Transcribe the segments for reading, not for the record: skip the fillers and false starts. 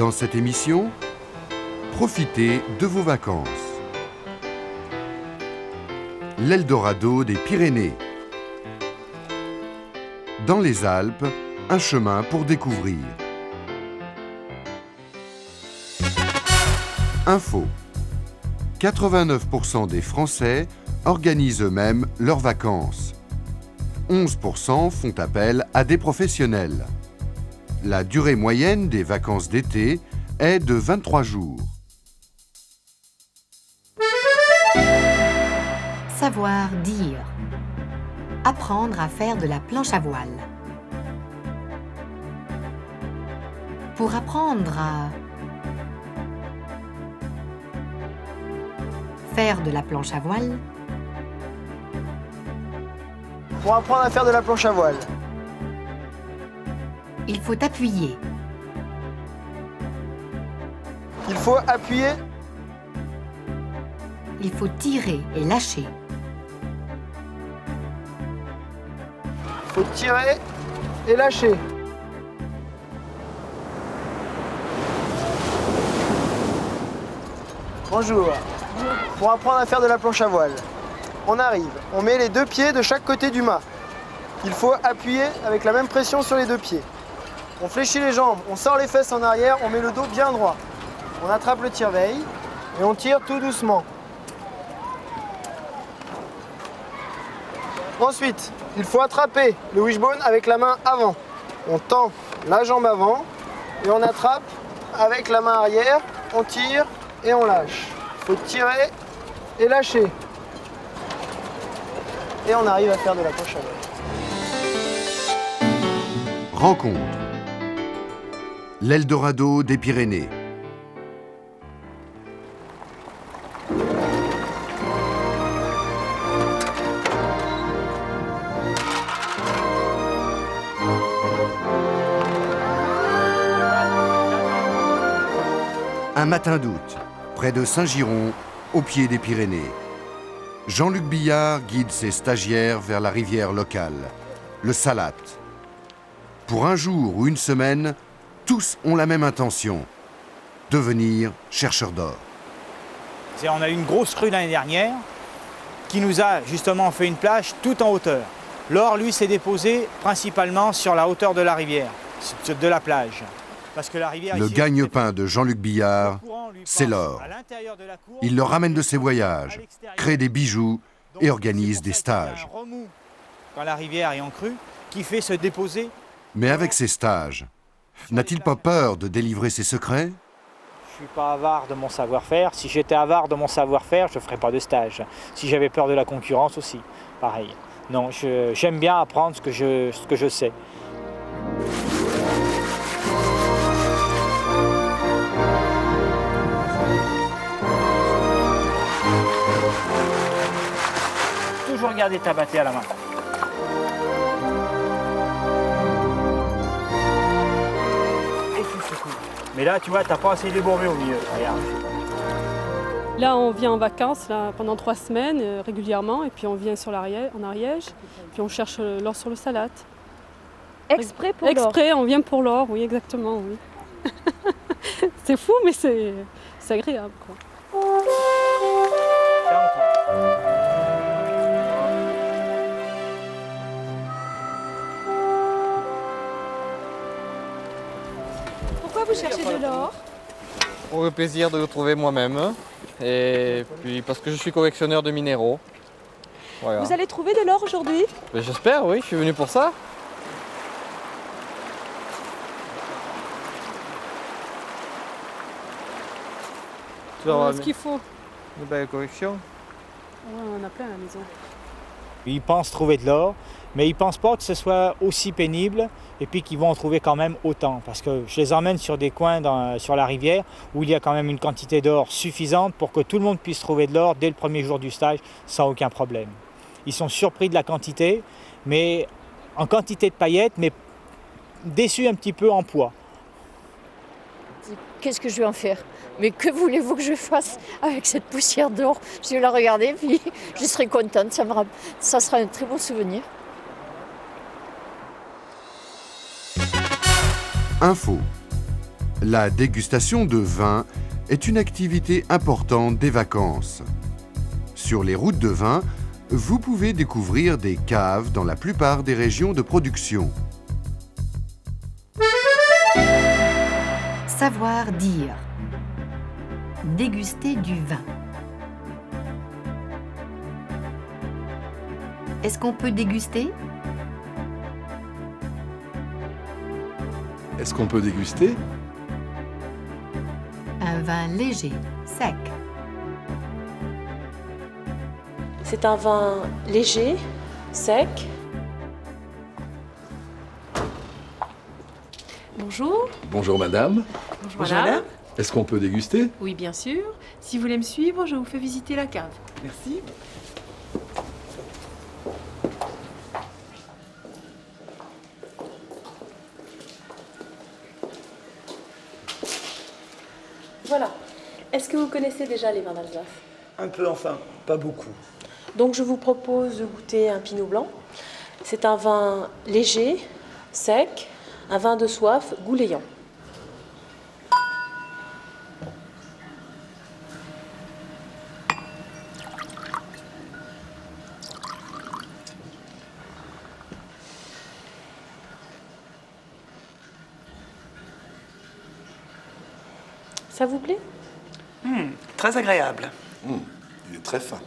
Dans cette émission, profitez de vos vacances. L'Eldorado des Pyrénées. Dans les Alpes, un chemin pour découvrir. Info. 89% des Français organisent eux-mêmes leurs vacances. 11% font appel à des professionnels. La durée moyenne des vacances d'été est de 23 jours. Savoir dire. Apprendre à faire de la planche à voile. Pour apprendre à faire de la planche à voile. Pour apprendre à faire de la planche à voile. Il faut appuyer. Il faut appuyer. Il faut tirer et lâcher. Il faut tirer et lâcher. Bonjour. Pour apprendre à faire de la planche à voile, on arrive, on met les deux pieds de chaque côté du mât. Il faut appuyer avec la même pression sur les deux pieds. On fléchit les jambes, on sort les fesses en arrière, on met le dos bien droit. On attrape le tire-veille et on tire tout doucement. Ensuite, il faut attraper le wishbone avec la main avant. On tend la jambe avant et on attrape avec la main arrière, on tire et on lâche. Il faut tirer et lâcher. Et on arrive à faire de la planche à voile. Rencontre. L'Eldorado des Pyrénées. Un matin d'août, près de Saint-Giron, au pied des Pyrénées. Jean-Luc Billard guide ses stagiaires vers la rivière locale, le Salat. Pour un jour ou une semaine, tous ont la même intention, devenir chercheurs d'or. On a eu une grosse crue l'année dernière qui nous a justement fait une plage tout en hauteur. L'or, lui, s'est déposé principalement sur la hauteur de la rivière, de la plage. Parce que la rivière, le gagne-pain de Jean-Luc Billard, c'est l'or. Il le ramène de ses voyages, crée des bijoux et organise des stages. Quand la rivière est en crue, qui fait se déposer. Mais avec ces stages, n'a-t-il pas peur de délivrer ses secrets ? Je ne suis pas avare de mon savoir-faire. Si j'étais avare de mon savoir-faire, je ne ferais pas de stage. Si j'avais peur de la concurrence aussi, pareil. Non, j'aime bien apprendre ce que je sais. Toujours garder ta battée à la main. Mais là, tu vois, t'as pas assez débourbé au milieu. Regarde. Là, on vient en vacances là, pendant 3 semaines régulièrement, et puis on vient en Ariège, puis on cherche l'or sur le Salat. Exprès pour l'or. Exprès, on vient pour l'or, oui, exactement, oui. C'est fou, mais c'est agréable, quoi. Pourquoi vous cherchez de l'or? Pour le plaisir de le trouver moi-même et puis parce que je suis collectionneur de minéraux. Voilà. Vous allez trouver de l'or aujourd'hui? J'espère, oui, je suis venu pour ça. Ce qu'il faut. Une belle collection. Ouais, on en a plein à la maison. Ils pensent trouver de l'or, mais ils ne pensent pas que ce soit aussi pénible et puis qu'ils vont en trouver quand même autant. Parce que je les emmène sur des coins sur la rivière où il y a quand même une quantité d'or suffisante pour que tout le monde puisse trouver de l'or dès le premier jour du stage sans aucun problème. Ils sont surpris de la quantité, mais en quantité de paillettes, mais déçus un petit peu en poids. Qu'est-ce que je vais en faire? Mais que voulez-vous que je fasse avec cette poussière d'or? Je vais la regarder, puis je serai contente. Ça sera un très bon souvenir. Info. La dégustation de vin est une activité importante des vacances. Sur les routes de vin, vous pouvez découvrir des caves dans la plupart des régions de production. Savoir dire. Déguster du vin. Est-ce qu'on peut déguster? Est-ce qu'on peut déguster? Un vin léger, sec. C'est un vin léger, sec. Bonjour. Bonjour madame. Bonjour madame. Est-ce qu'on peut déguster? Oui, bien sûr. Si vous voulez me suivre, je vous fais visiter la cave. Merci. Voilà. Est-ce que vous connaissez déjà les vins d'Alsace? Un peu, enfin, pas beaucoup. Donc je vous propose de goûter un pinot blanc. C'est un vin léger, sec, un vin de soif, gouléant. Ça vous plaît? Très agréable. Il est très fin.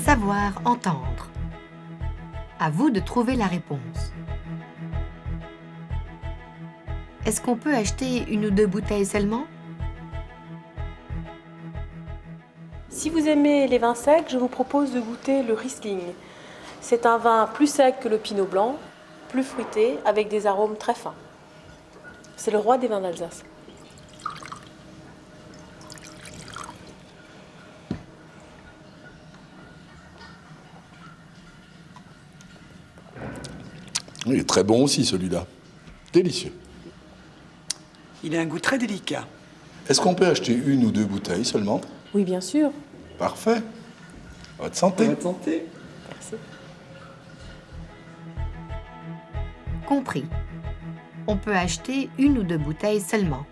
Savoir entendre. À vous de trouver la réponse. Est-ce qu'on peut acheter une ou deux bouteilles seulement? Si vous aimez les vins secs, je vous propose de goûter le Riesling. C'est un vin plus sec que le pinot blanc, plus fruité, avec des arômes très fins. C'est le roi des vins d'Alsace. Il est très bon aussi celui-là. Délicieux. Il a un goût très délicat. Est-ce qu'on peut acheter une ou deux bouteilles seulement? Oui, bien sûr. Parfait. Votre santé. Votre santé. Merci. Compris. On peut acheter une ou deux bouteilles seulement.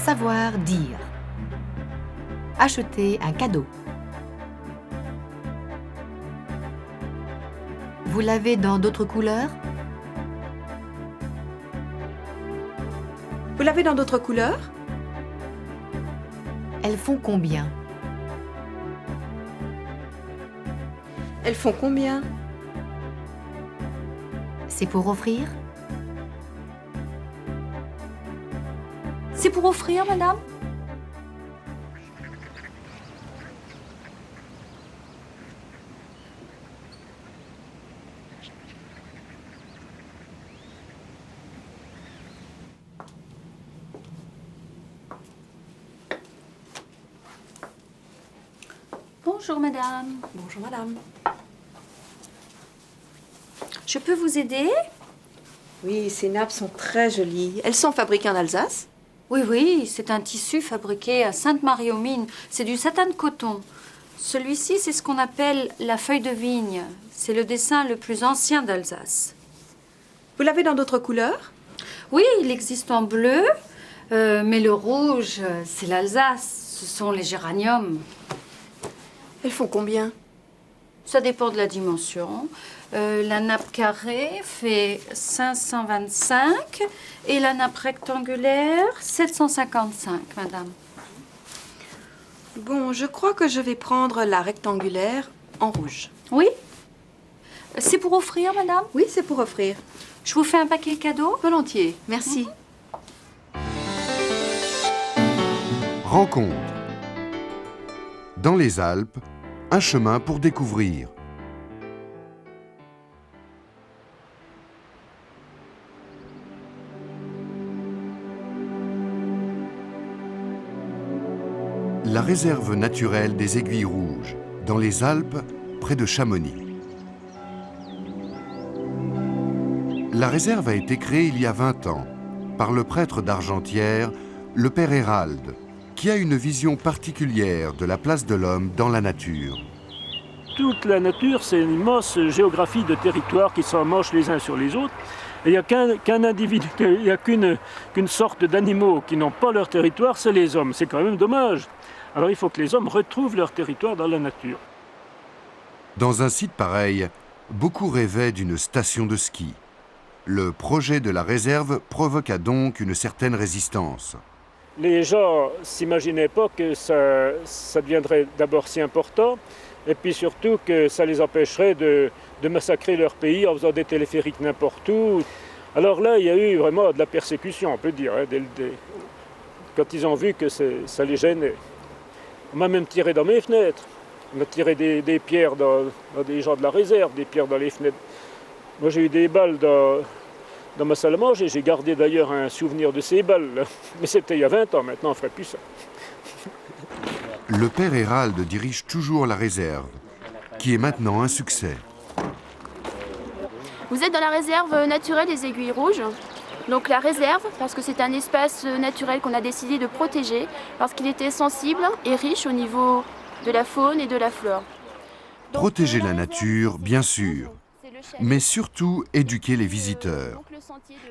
Savoir dire. Acheter un cadeau. Vous l'avez dans d'autres couleurs? Vous l'avez dans d'autres couleurs? Elles font combien? Elles font combien? C'est pour offrir? C'est pour offrir, madame? Bonjour, madame. Bonjour, madame. Je peux vous aider? Oui, ces nappes sont très jolies. Elles sont fabriquées en Alsace? Oui, oui, c'est un tissu fabriqué à Sainte-Marie-aux-Mines. C'est du satin de coton. Celui-ci, c'est ce qu'on appelle la feuille de vigne. C'est le dessin le plus ancien d'Alsace. Vous l'avez dans d'autres couleurs? Oui, il existe en bleu, mais le rouge, c'est l'Alsace. Ce sont les géraniums. Elles font combien? Ça dépend de la dimension. La nappe carrée fait 525 et la nappe rectangulaire 755, madame. Bon, je crois que je vais prendre la rectangulaire en rouge. Oui? C'est pour offrir, madame? Oui, c'est pour offrir. Je vous fais un paquet cadeau? Volontiers, merci. Rencontre. Dans les Alpes, un chemin pour découvrir. La réserve naturelle des Aiguilles Rouges, dans les Alpes, près de Chamonix. La réserve a été créée il y a 20 ans par le prêtre d'Argentières, le père Hérald, qui a une vision particulière de la place de l'homme dans la nature. toute la nature, c'est une immense géographie de territoires qui s'emmanchent les uns sur les autres. Et il n'y a qu'un individu, il n'y a qu'une sorte d'animaux qui n'ont pas leur territoire, c'est les hommes. C'est quand même dommage. Alors il faut que les hommes retrouvent leur territoire dans la nature. Dans un site pareil, beaucoup rêvaient d'une station de ski. Le projet de la réserve provoqua donc une certaine résistance. Les gens ne s'imaginaient pas que ça deviendrait d'abord si important, et puis surtout que ça les empêcherait de massacrer leur pays en faisant des téléphériques n'importe où. Alors là, il y a eu vraiment de la persécution, on peut dire, hein, quand ils ont vu que ça les gênait. On m'a même tiré dans mes fenêtres. On a tiré des pierres dans des gens de la réserve, des pierres dans les fenêtres. Moi, j'ai eu des balles dans ma salle à manger. J'ai gardé d'ailleurs un souvenir de ces balles. Mais c'était il y a 20 ans, maintenant on ne ferait plus ça. Le père Hérald dirige toujours la réserve, qui est maintenant un succès. Vous êtes dans la réserve naturelle des Aiguilles Rouges. Donc la réserve, parce que c'est un espace naturel qu'on a décidé de protéger, parce qu'il était sensible et riche au niveau de la faune et de la flore. Protéger la nature, bien sûr, mais surtout éduquer les visiteurs.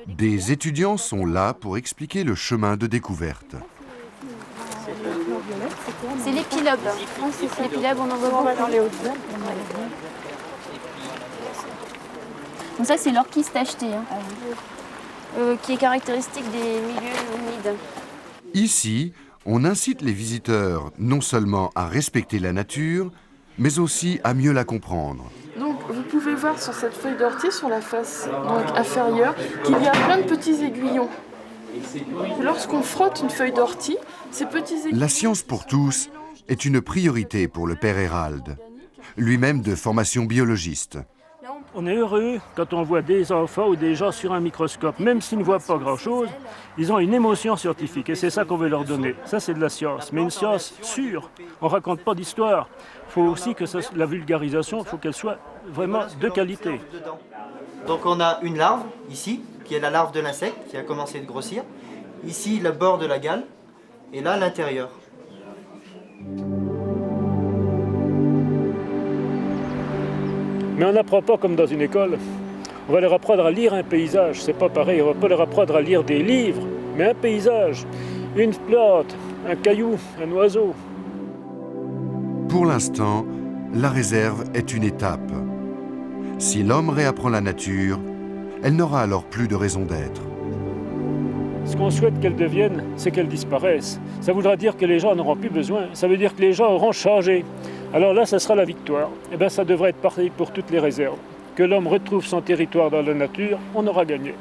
Des étudiants sont là pour expliquer le chemin de découverte. C'est l'épilobe. L'épilobe, on en voit beaucoup. Donc ça, c'est l'orchis tacheté, qui est caractéristique des milieux humides. Ici, on incite les visiteurs non seulement à respecter la nature, mais aussi à mieux la comprendre. Donc, vous pouvez voir sur cette feuille d'ortie, sur la face inférieure, qu'il y a plein de petits aiguillons. Lorsqu'on frotte une feuille d'ortie, ces petits aiguillons... La science pour tous est une priorité pour le père Hérald, lui-même de formation biologiste. On est heureux quand on voit des enfants ou des gens sur un microscope, même s'ils ne voient pas grand-chose, ils ont une émotion scientifique et c'est ça qu'on veut leur donner. Ça, c'est de la science, mais une science sûre. On ne raconte pas d'histoire. Il faut aussi que la vulgarisation, il faut qu'elle soit vraiment de qualité. Donc on a une larve, ici, qui est la larve de l'insecte, qui a commencé de grossir. Ici, le bord de la gale, et là, l'intérieur. Mais on n'apprend pas comme dans une école. On va leur apprendre à lire un paysage, c'est pas pareil. On va pas leur apprendre à lire des livres, mais un paysage, une plante, un caillou, un oiseau. Pour l'instant, la réserve est une étape. Si l'homme réapprend la nature, elle n'aura alors plus de raison d'être. Ce qu'on souhaite qu'elle devienne, c'est qu'elle disparaisse. Ça voudra dire que les gens n'auront plus besoin. Ça veut dire que les gens auront changé. Alors là, ça sera la victoire. Eh bien, ça devrait être pareil pour toutes les réserves. Que l'homme retrouve son territoire dans la nature, on aura gagné.